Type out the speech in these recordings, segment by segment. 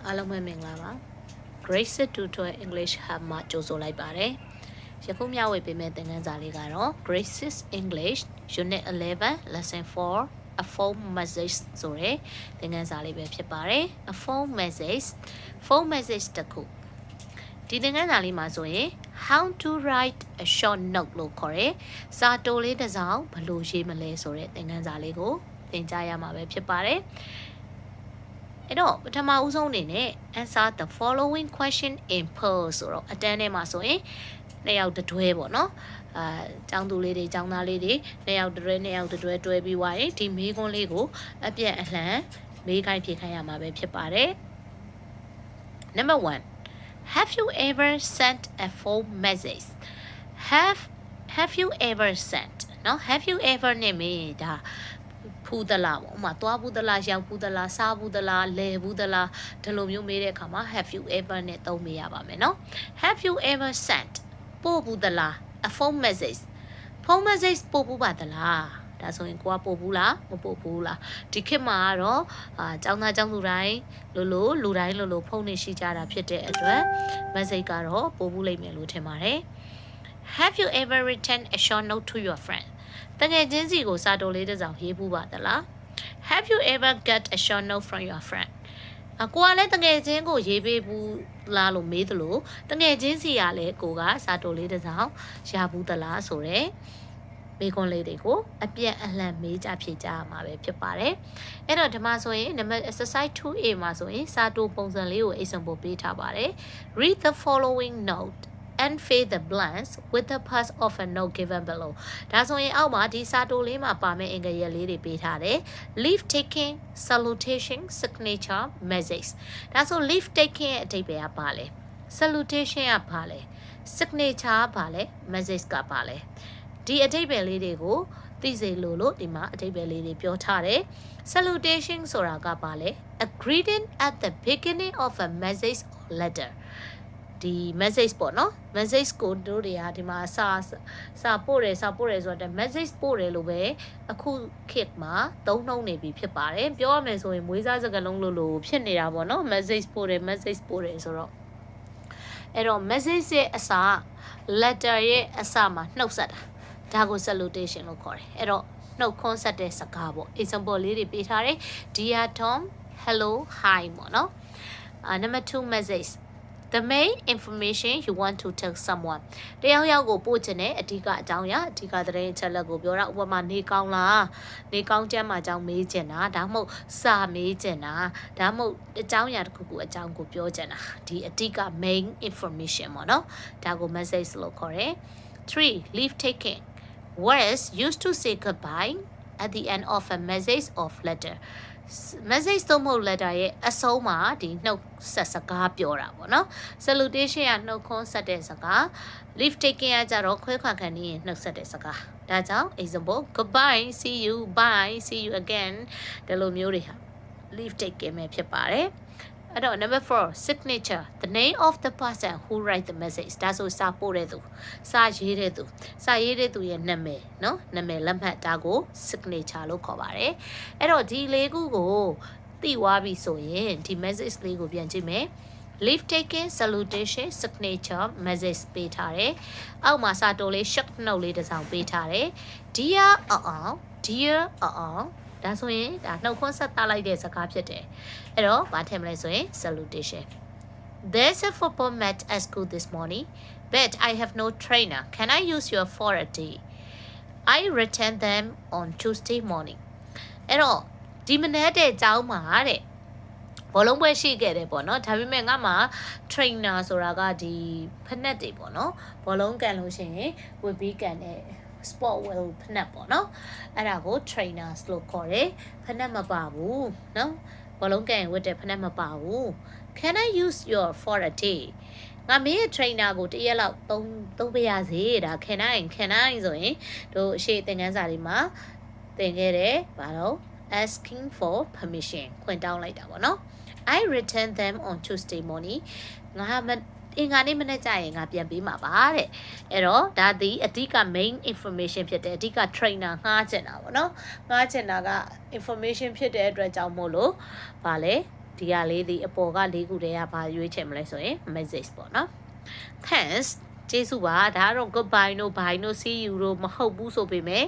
အားလုံးပဲမင်္ဂလာပါ Grace Tutor English Hub မှာကြိုဆိုလိုက်ပါတယ်ယခုမျှဝေပေးမယ့်သင်ခန်းစာလေးကတော့ Grace's English Unit 11 Lesson 4 A phone message ဆိုတဲ့သင်ခန်းစာလေးပဲဖြစ်ပါတယ် A phone message တစ်ခုဒီသင်ခန်းစာလေးမှာဆိုရင် how to write a short note လို့ခေါ်တယ်စာတိုလေးတစ်စောင်ဘယ်လိုရေးမလဲဆိုတဲ့သင်ခန်းစာလေးကိုသင်ကြားရမှာပဲဖြစ်ပါတယ်အဲ့တော့ပထမဦးဆုံးအနေနဲ့ answer the following question in pairs ဆိုတော့အတန်းထဲမှာဆိုရင်နှစ်ယောက်တွဲပေါ့နော်ကျောင်းသူလေးတွေကျောင်းသားလေးတွေနှစ်ယောက်တွဲတွဲပြီးွားရင်ဒီမေးခွန်းလေးကိုအပြတ်အလှန်မေးခိုင်းဖြေခိုင်းရမှာပဲဖြစ်ပါတယ် Number 1 Have you ever sent a phone message Have you ever sent နော် Have you ever နဲ့မေးဒါဖူးသလားပေါ့ဥမာသွားဘူးသလားရောက်ဘူးသလားစားဘူးသလားလဲဘူးသလားဒီလိုမျိုးမေးတဲ့အခါမှာ have you ever နဲ့သုံးမေးရပါမယ်နော် have you ever sent ပို့ဘူးသလား a phone message ပို့ဘူးပါသလားဒါဆိုရင်ကိုကပို့ဘူးလားမပို့ဘူးလားဒီခေတ်မှာကတော့ကျောင်းသားကျောင်းသူတိုင်းလူတိုင်းဖုန်းနေရှိကြတာဖြစ်တဲ့အတွက် message ကတော့ပို့ဘူးလိမ့်မယ်လို့ထင်ပါတယ် Have you ever written a short note to your friendတကယ်ချင်းစီကိုစာတိုလေးတစ်စောင်ရေးဘူးပါသလား Have you ever got a short note from your friend ကိုကလည်းတကယ်ချင်းကိုရေးပေးဘူးလားလို့မေးသလိုတကယ်ချင်းစီကလည်းကိုကစာတိုလေးတစ်စောင်ရဘူးသလားဆိုတော့မေးခွန်းလေးတွေကိုအပြတ်အလှန်မေးကြဖြေကြရမှာပဲဖြစ်ပါတယ်အဲ့တော့ဒီမှာဆိုရင် exercise 2A မှာဆိုရင်စာတိုပုံစံလေးကိုအိတ်ဆောင်ပို့ပေးထားပါတယ် Read the following note and fill the blanks with the parts of a note given below ဒါဆိုရင်အောက်မှာဒီစာတိုလေးမှာပါမယ့်အင်္ဂါရပ်လေးတွေပေးထားတယ် leave taking salutation signature message ဒါဆို leave taking ရဲ့အဓိပ္ပာယ်ကဘာလဲ salutation ကဘာလဲ signature ကဘာလဲ message ကဘာလဲဒီအဓိပ္ပာယ်လေးတွေကိုသိစေလို့ဒီမှာအဓိပ္ပာယ်လေးတွေပြောထားတယ် salutation ဆိုတာကဘာလဲ a greeting at the beginning of a message or letterဒီ message ပေါ့နော် message ကိုတို့တွေကဒီမှာစာပို့တယ်ဆိုတော့ message ပို့တယ်လို့ပဲအခုခေတ်မှာသုံးနှုန်းနေပြီဖြစ်ပါတယ်ပြောရမယ်ဆိုရင်မွေးစားစကားလုံးလို့ဖြစ်နေတာပေါ့နော် message ပို့တယ်ဆိုတော့အဲ့တော့ message ရဲ့အစ letter ရဲ့အစမှာနှုတ်ဆက်တာဒါကို salutation လို့ခေါ်တယ်အဲ့တော့နှုတ်ခွန်းဆက်တဲ့စကားပေါ့ example လေးတွေပေးထားတယ် Dear Tom hello hi ပေါ့နော်number 2 message The main information you want to tell someone တယောက်ကိုပို့ချင်တဲ့အဓိကအကြောင်းအရာအဓိကသတင်းအချက်လက်ကိုပြောတာဥပမာနေကောင်းလားနေကောင်းချမ်းမှာအကြောင်းမေးချင်တာဒါမှမဟုတ်စာမေးချင်တာဒါမှမဟုတ်အကြောင်းအရာတစ်ခုခုအကြောင်းကိုပြောချင်တာဒီအဓိက main information ပေါ့နော်ဒါကို message လို့ခေါ်တယ် 3 leave taking words used to say goodbye at the end of a message or letter message သုံးဖို့ letter ရဲ့အဆုံးမှာဒီနှုတ်ဆက်စကားပြောတာပေါ့နော် salutation ကနှုတ်ခွန်းဆက်တဲ့စကား leave taking ကကြတော့ခွဲခွာခံနေရင်နှုတ်ဆက်တဲ့စကားဒါကြောင့် example goodbye see you bye see you again ဒီလိုမျိုးတွေဟာ leave taking ပဲဖြစ်ပါတယ်အဲ့တော့ number 4 signature the name of the person who write the message ဒါဆိုစာပို့တဲ့သူစာရေးတဲ့သူရဲ့နာမည်เนาะနာမည်လက်မှတ်ဒါကို signature လို့ခေါ်ပါတယ်အဲ့တော့ဒီလေးခုကိုသိသွားပြီဆိုရင်ဒီ message လေးကိုပြန်ကြည့်မယ် leave taking salutation signature message ပေးထားတယ်အောက်မှာစာတိုလေး short note လေးတစ်စောင်ပေးထားတယ် dear ဒါဆိုရင်ဒါနှုတ်ခွန်းဆက်သားလိုက်တဲ့စကားဖြစ်တယ်အဲ့တော့ဘာထည့်မလဲဆိုရင် salutation There's a football match at school this morning but I have no trainer can I use your for a day I return them on Tuesday morning အဲ့တော့ဒီမနေ့တဲ့ကျောင်းမှာတဲ့ဘောလုံးပွဲရှိခဲ့တယ်ပေါ့နော်ဒါပေမဲ့ငါမှာ trainer ဆိုတာကဒီဖက်နက်တွေပေါ့နော်ဘောလုံးကန်လို့ရှိရင်ဝစ်ပြီးကန်တဲ့sport well ဖက်နက်ပေါ့နော်အဲ့ဒါကို trainers လို့ခေါ်တယ်ဖက်နက်မပါဘူးနော်ဘောလုံးကန်ဝတ်တဲ့ဖက်နက်မပါဘူး Can I use your for a day ငါမင်းရဲ့ trainer ကိုတရက်လောက်သုံးပေးရစေဒါ can I ဆိုရင်တို့အရှိသင်ခန်းစာတွေမှာသင်ခဲ့တယ်ဘာလို့ asking for permission ခွင့်တောင်းလိုက်တာပေါ့နော် I return them on Tuesday morning ငါအင်္ဂါနေ့မနေ့ကျရင်ငါပြန်ပေးမှာပါတဲ့အဲ့တော့ဒါဒီအဓိက main information ဖြစ်တယ်အဓိက trainer ငှားချင်တာပေါ့နော်ငှားချင်တာက information ဖြစ်တဲ့အတွက်ကြောင့်မို့လို့ဗာလဲ ဒီကလေးဒီအပေါ်က၄ခုတည်းကဘာရွေးချယ်မလဲဆိုရင် message ပေါ့နော် thanks ကျေးဇူးပါဒါကတော့ goodbye တို့ bye တို့ see you တို့မဟုတ်ဘူးဆိုပေမဲ့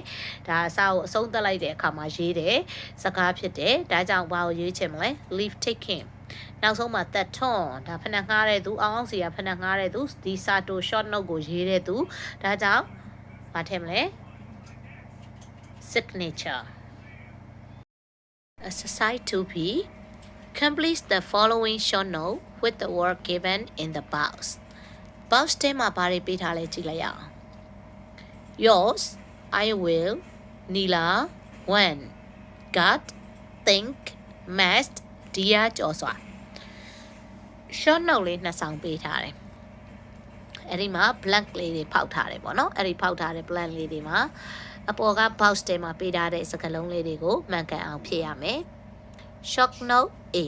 ဒါအစားကိုအဆုံးသတ်လိုက်တဲ့အခါမှာရေးတယ်စကားဖြစ်တယ်ဒါကြောင့်ဘာကိုရွေးချယ်မလဲ leave taking နောက်ဆုံးမှာ that ton ဒါဖဏငှားတဲ့သူအောင်အောင်စီကဖဏငှားတဲ့သူဒီစာတို short note ကိုရေးတဲ့သူဒါကြောင့်ဘာထည့်မလဲ signature exercise 2b complete the following short note with the word given in the box box ထဲမှာဘာတွေပေးထားလဲကြည့်လိုက်ရအောင် yours I will Nila when got think must dear ကျော်စွာ short note လေးနှစ်ဆောင်ပေးထားတယ်အဲ့ဒီမှာ blank လေးတွေဖောက်ထားတယ်ပေါ့နော်အဲ့ဒီဖောက်ထားတဲ့ blank လေးတွေမှာအပေါ်က box ထဲမှာပေးထားတဲ့စကားလုံးလေးတွေကိုမှန်ကန်အောင်ဖြည့်ရမယ် short note A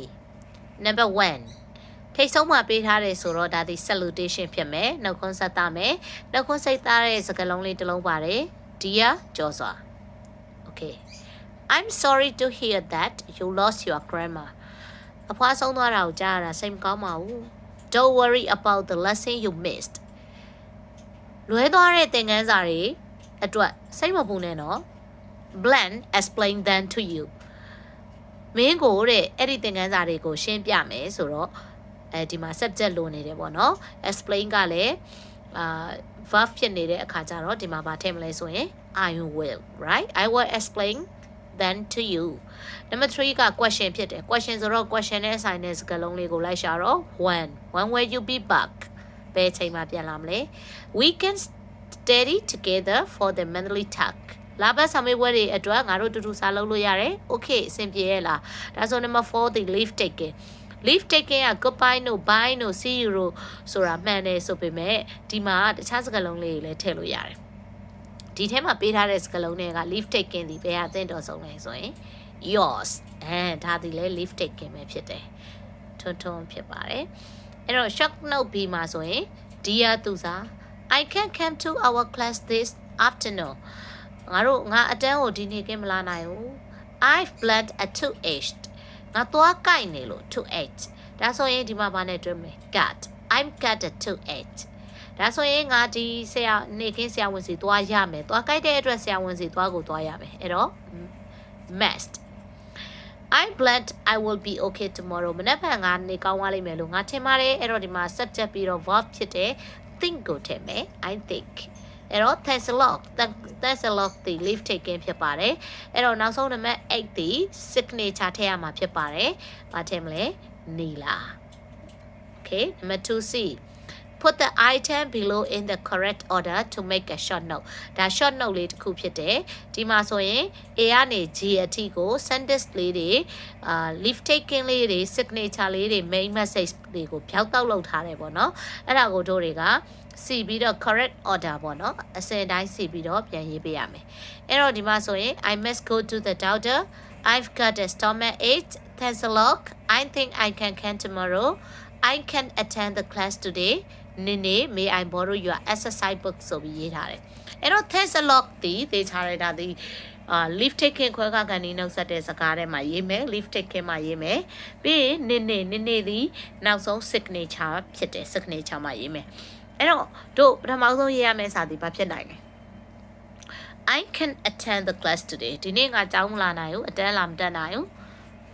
number 1ထိတ်ဆုံးမှာပေးထားတယ်ဆိုတော့ဒါဒီ salutation ဖြစ်မယ်နှုတ်ခွန်းဆက်သားမယ်နှုတ်ခွန်းစိတ်သားတဲ့စကားလုံးလေးတစ်လုံးပါတယ် dear ကျော်စွာ okay I'm sorry to hear that you lost your grandma အဖွားဆုံးသွားတာကိုကြားရတာစိတ်မကောင်းပါဘူး don't worry about the lesson you missed လွဲသွားတဲ့သင်ခန်းစာတွေအတွက်စိတ်မပူနဲ့နော် Blank explain them to you မင်းကိုတဲ့အဲ့ဒီသင်ခန်းစာတွေကိုရှင်းပြမယ်ဆိုတော့ဒီမှာ subject လိုနေတယ်ပေါ့နော် explain ကလည်းverb ဖြစ်နေတဲ့အခါကျတော့ဒီမှာဗာထည့်မလဲဆိုရင် I will right I will explain then to you number 3က question ဖြစ်တယ် question ဆိုတော့ question နဲ့ဆိုင်တဲ့စကားလုံးလေးကိုလိုက်ရှာတော့ when will you be back ဘယ်ချိန်မှပြန်လာမလဲ we can study together for the monthly task လာဘတ်ဆာမေးပွဲတွေအတွက်ငါတို့တူတူစာလုပ်လို့ရတယ် okay အဆင်ပြေရဲ့လားဒါဆို number 4 the leave taking leave taking က goodbye တို့ bye တို့ see you တို့ဆိုတာမှန်တယ်ဆိုပေမဲ့ဒီမှာတခြားစကားလုံးလေးတွေလည်းထည့်လို့ရတယ်ဒီထဲမှာပေးထားတဲ့စကားလုံးတွေက leave taking ဒီဘယ်ဟာအသင့်တော်ဆုံးလဲဆိုရင် yours ဒါဒီလဲ leave taking ပဲဖြစ်တယ်ထွန်းထွန်းဖြစ်ပါတယ်အဲ့တော့ short note B မှာဆိုရင် dear သူစာ I can come to our class this afternoon ငါအတန်းကိုဒီနေ့ကမလာနိုင်ဘူး I've planned a 2h ငါသွားကြိုက်နေလို့ 2h ဒါဆိုရင်ဒီမှာဘာနဲ့တွဲမလဲ got I'm got a 2h ဒါဆိုရင်ငါဒီဆရာနေခင်းဆရာဝန်စီသွားရမယ်သွားကြိုက်တဲ့အတွက်ဆရာဝန်စီသွားကိုသွားရမယ်အဲ့တော့ must I'm glad I will be okay tomorrow မနေ့ကငါနေကောင်းသွားလိမ့်မယ်လို့ငါထင်ပါတယ်အဲ့တော့ဒီမှာ subject ပြီးတော့ verb ဖြစ်တဲ့ think ကိုထည့်မယ် I think အဲ့တော့ thanks a lot ဒီ leave taking ဖြစ်ပါတယ်အဲ့တော့နောက်ဆုံးနံပါတ်8ဒီ signature ထည့်ရမှာဖြစ်ပါတယ်ဘာထည့်မလဲနီလာ okay number 2C put the item below in the correct order to make a short note ဒါ short note လေးတစ်ခုဖြစ်တယ်ဒီမှာဆိုရင် A ကနေ G အထိကို sentence လေးတွေleave taking လေးတွေ signature လေးတွေ main message တွေကိုဖြောက်တောက်လုပ်ထားတယ်ပေါ့နော်အဲ့ဒါကိုတို့တွေကစီပြီးတော့ correct order ပေါ့နော်အစင်တိုင်းစီပြီးတော့ပြန်ရေးပေးရမယ်အဲ့တော့ဒီမှာဆိုရင် I must go to the doctor I've got a stomach ache thanks a lot I think I can come tomorrow I can attend the class today Nene may I borrow your exercise book ဆိုပြီးရေးထားတယ်အဲ့တော့ thanks a lot ဒီသေချာရတာဒီ leave taking ခွဲခါကနေနှုတ်ဆက်တဲ့စကားထဲမှာရေးမယ် leave taking မှာရေးမယ်ပြီးရင်နနေဒီနောက်ဆုံး signature ဖြစ်တယ် signature မှာရေးမယ်အဲ့တော့တို့ပထမဆုံးရေးရမယ့်စာဒီဘာဖြစ်နိုင်လဲ I can attend the class today ဒီနေ့ငါကျောင်းမလာနိုင်ဘူးအတန်းလာမတက်နိုင်ဘူး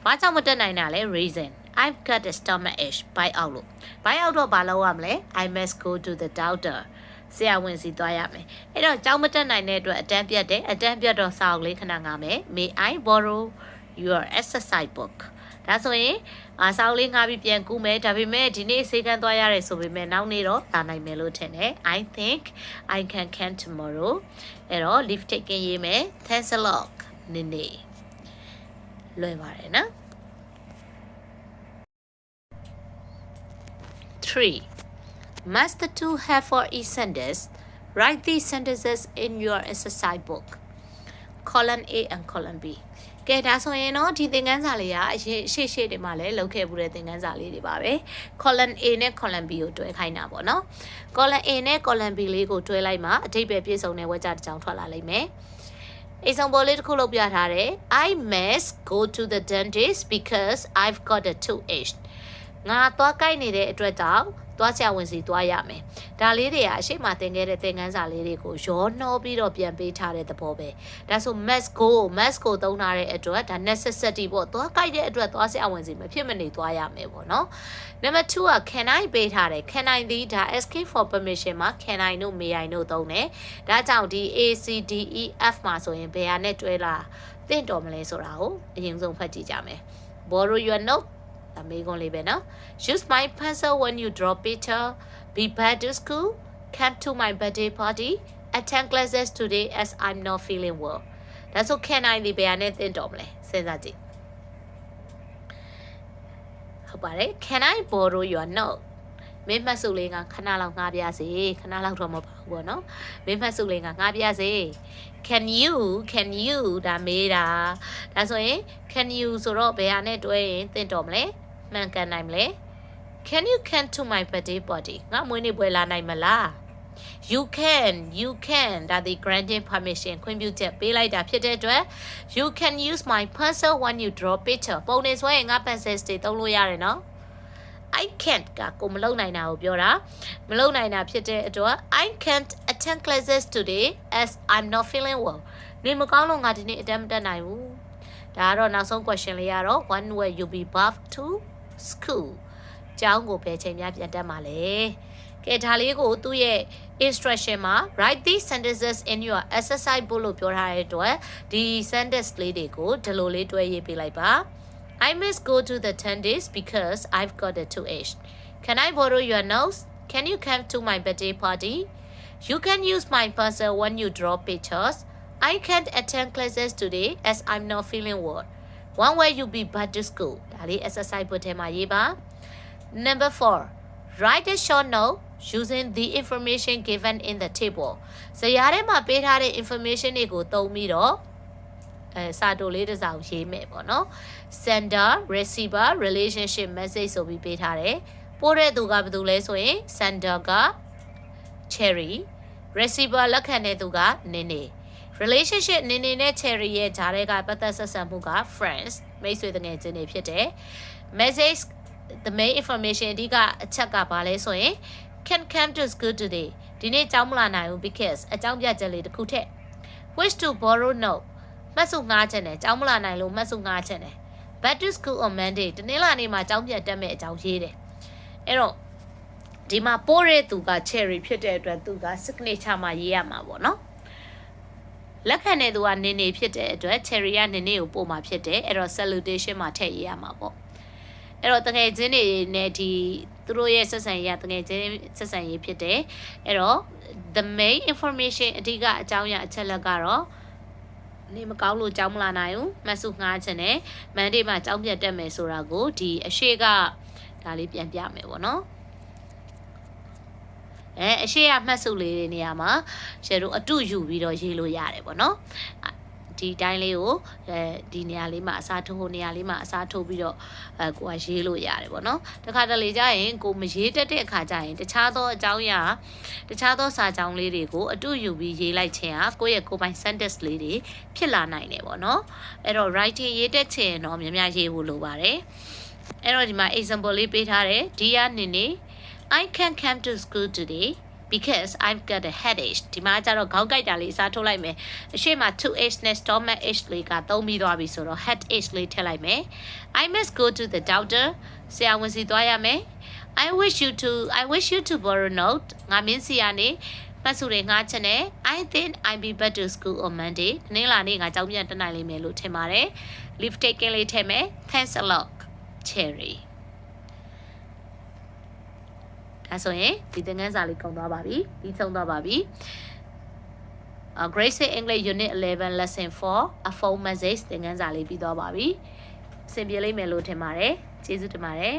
ဘာကြောင့်မတက်နိုင်တာလဲ reason I've got a stomach ache ဘိုက်အောက်လို့ဘိုက်အောက်တော့ဘာလုပ်ရမလဲ I must go to the doctor ဆရာဝန်စီသွားရမယ်အဲ့တော့ကျောင်းမတက်နိုင်တဲ့အတွက်အတန်းပြတ်တယ်အတန်းပြတ်တော့စာအုပ်လေးခဏငါမယ် May I borrow your exercise book ဒါဆိုရင်စာအုပ်လေးငါပြီးပြန်ကူးမယ်ဒါပေမဲ့ဒီနေ့စေကန်းသွားရတယ်ဆိုပေမဲ့နောက်နေ့တော့လာနိုင်မယ်လို့ထင်တယ် I think I can come tomorrow အဲ့တော့ leave taking ရေးမယ် thanks a lot နေလွယ်ပါတယ်နော်3. Must the two have for each sentence? Write these sentences in your exercise book. Column A and column B. ကဲဒါဆိုရင်တော့ဒီသင်ခန်းစာလေးကရှေ့တွေမှာလည်းလုပ်ခဲ့မှုတဲ့သင်ခန်းစာလေးတွေပါပဲ column A နဲ့ column B ကိုတွဲခိုင်းတာပေါ့နော် column A နဲ့ column B လေးကိုတွဲလိုက်မှအဓိပ္ပာယ်ပြည့်စုံတဲ့ဝါကျတစ်ကြောင်းထွက်လာလိမ့်မယ် example လေးတစ်ခုလုပ်ပြထားတယ် I must go to the dentist because I've got a tooth ငါသွားကိုက်နေတဲ့အတွက်ကြောင့်သွားဆရာဝန်စီသွားရမယ်ဒါလေးတွေကအရှိမသင်ခဲ့တဲ့သင်ခန်းစာလေးတွေကိုရောနှောပြီးတော့ပြန်ပေးထားတဲ့သဘောပဲဒါဆို must go သုံးထားတဲ့အတွက်ဒါ necessity ပေါ့သွားကိုက်တဲ့အတွက်သွားဆရာဝန်စီမဖြစ်မနေသွားရမယ်ပေါ့နော် number 2က can I ပေးထားတယ် can I ဒီဒါ asking for permission မှာ can I တို့ may I တို့သုံးတယ်ဒါကြောင့်ဒီ A C D E F မှာဆိုရင်ဘယ်ဟာနဲ့တွဲလာသင့်တော်မလဲဆိုတာကိုအရင်ဆုံးဖတ်ကြည့်ကြမယ် borrow your noteဒါမေးခွန်းလေးပဲနော် use my pencil when you draw picture be back to school come to my birthday party attend classes today as I'm not feeling well ဒါဆို can I ဒီဘယ်ဟာနဲ့သင့်တော်မလဲစဉ်းစားကြည့်ဟုတ်ပါတယ် can I borrow your note မင်းမှတ်စုလေးကခဏလောက်ငှားပြစေခဏလောက်တော့မပါဘူးပေါ့နော်မင်းမှတ်စုလေးကငှားပြစေ can you ဒါမေးတာဒါဆိုရင် can you ဆိုတော့ဘယ်ဟာနဲ့တွဲရင်သင့်တော်မလဲမှန်ကန်နိုင်မလဲ can you come to my birthday party ငါမွေးနေ့ပွဲလာနိုင်မလား you can ဒါဒီ granting permission ခွင့်ပြုချက်ပေးလိုက်တာဖြစ်တဲ့အတွက် you can use my pencil when you draw picture ပုံနေဆွဲရင်ငါ pencil တွေသုံးလို့ရတယ်နော် I can't ကကိုမလုံနိုင်တာကိုပြောတာမလုံနိုင်တာဖြစ်တဲ့အတွက် I can't attend classes today as I'm not feeling well နေမကောင်းလို့ငါဒီနေ့အတန်းမတက်နိုင်ဘူးဒါကတော့နောက်ဆုံး question လေးကတော့ when will you be back to school ကျောင်းကိုဘယ်ချိန်များပြန်တက်မှာလဲကဲဒါလေးကိုသူ့ရဲ့ instruction မှာ write these sentences in your exercise book လို့ပြောထားတဲ့အတွက်ဒီ sentence လေးတွေကိုဒီလိုလေးတွဲရေးပေးလိုက်ပါI must go to the dentist because I've got a tooth. Can I borrow your nose? Can you come to my birthday party? You can use my pencil when you draw pictures. I can't attend classes today as I'm not feeling well. When will you be back to school? ဒါလေး exercise ဘုတ်ထဲမှာရေးပါ Number 4. Write a short note using the information given in the table. ဇာတ်ထဲမှာပေးထားတဲ့ information တွေကိုသုံးပြီးတော့စာတိုလေးတစ်စောင်ရေးမယ်ပေါ့နော် sender receiver relationship message ဆိုပြီးပေးထားတယ်ပို့တဲ့သူကဘယ်သူလဲဆိုရင် sender က cherry receiver လက်ခံတဲ့သူကနင်းနေ relationship နင်းနေနဲ့ cherry ရဲ့ဂျားတွေကပတ်သက်ဆက်ဆံမှုက friends မိတ်ဆွေတငယ်ချင်းတွေဖြစ်တယ် message the main information အဓိကအချက်ကဘာလဲဆိုရင် can come to school today ဒီနေ့ကျောင်းမလာနိုင်ဘူး because အကြောင်းပြချက်လေးတစ်ခုထက် wish to borrow noteမှတ်စုငှားချက်နဲ့ကျောင်းမလာနိုင်လို့မှတ်စုငှားချက်နဲ့ back to school on Monday တနင်္လာနေ့မှာကျောင်းပြန်တက်မဲ့အကြောင်းရေးတယ်အဲ့တော့ဒီမှာပို့တဲ့သူက cherry ဖြစ်တဲ့အတွက်သူက signature မှာရေးရမှာပေါ့နော်လက်ခံတဲ့သူကနင်းနေဖြစ်တဲ့အတွက် cherry ကနင်းနေကိုပို့မှာဖြစ်တယ်အဲ့တော့ salutation မှာထည့်ရေးရမှာပေါ့အဲ့တော့တကယ်ချင်းတွေနဲ့ဒီသူတို့ရဲ့ဆက်ဆံရေးတကယ်ချင်းဆက်ဆံရေးဖြစ်တယ်အဲ့တော့ the main information အဓိကအကြောင်းအရာအချက်လက်ကတော့နေမကောင်းလို့ကြောင်းမလာနိုင်ဘူးမှတ်စုငှားခြင်းနဲ့မန်ဒေးမှာကြောင်းပြတ်တက်မယ်ဆိုတာကိုဒီအရှိကဒါလေးပြန်ပြမယ်ပေါ့နော်အရှိကမှတ်စုလေးတွေနေရာမှာရှယ်တို့အတုယူပြီးတော့ရေးလို့ရတယ်ပေါ့နော်ဒီတိုင်းလေးကိုဒီနေရာလေးမှာအစားထိုးနေရာလေးမှာအစားထိုးပြီးတော့ကိုကရေးလို့ရတယ်ပေါ့နော်တခါတလေကျရင်ကိုမရေးတတ်တဲ့အခါကျရင်တခြားသောအကြောင်းအရာတခြားသောစာကြောင်းလေးတွေကိုအတူယူပြီးရေးလိုက်ခြင်းဟာကိုယ့်ရဲ့ကိုယ်ပိုင် sentence လေးတွေဖြစ်လာနိုင်တယ်ပေါ့နော်အဲ့တော့ writing ရေးတတ်ခြင်းတော့များများရေးဖို့လိုပါတယ်အဲ့တော့ဒီမှာ example လေးပေးထားတယ် Dear Nini I can't come to school today because I've got a headache ဒီမှာကျတော့ခေါင်းကိုက်တာလေးအစားထိုးလိုက်မယ်အရှိမ 2h နဲ့ stomach ache လေးကသုံးပြီးသွားပြီဆိုတော့ headache လေးထည့်လိုက်မယ် I must go to the doctor ဆရာဝန်စီသွားရမယ် I wish you to borrow note ငါမင်းစီကနေမှတ်စုတွေငှားချက်နဲ့ I think I'll be back to school on Monday တနင်္လာနေ့ငါကျောင်းပြန်တက်နိုင်လိမ့်မယ်လို့ထင်ပါတယ် leave taking လေးထည့်မယ် thanks a lot cherryဒါဆိုရင်ဒီသင်ခန်းစာလေးကုန်သွားပါပြီပြီးဆုံးသွားပါပြီGrade 6 English Unit 11 Lesson 4 a phone message သင်ခန်းစာလေးပြီးသွားပါပြီအဆင်ပြေလိမ့်မယ်လို့ထင်ပါတယ်ကျေးဇူးတင်ပါတယ်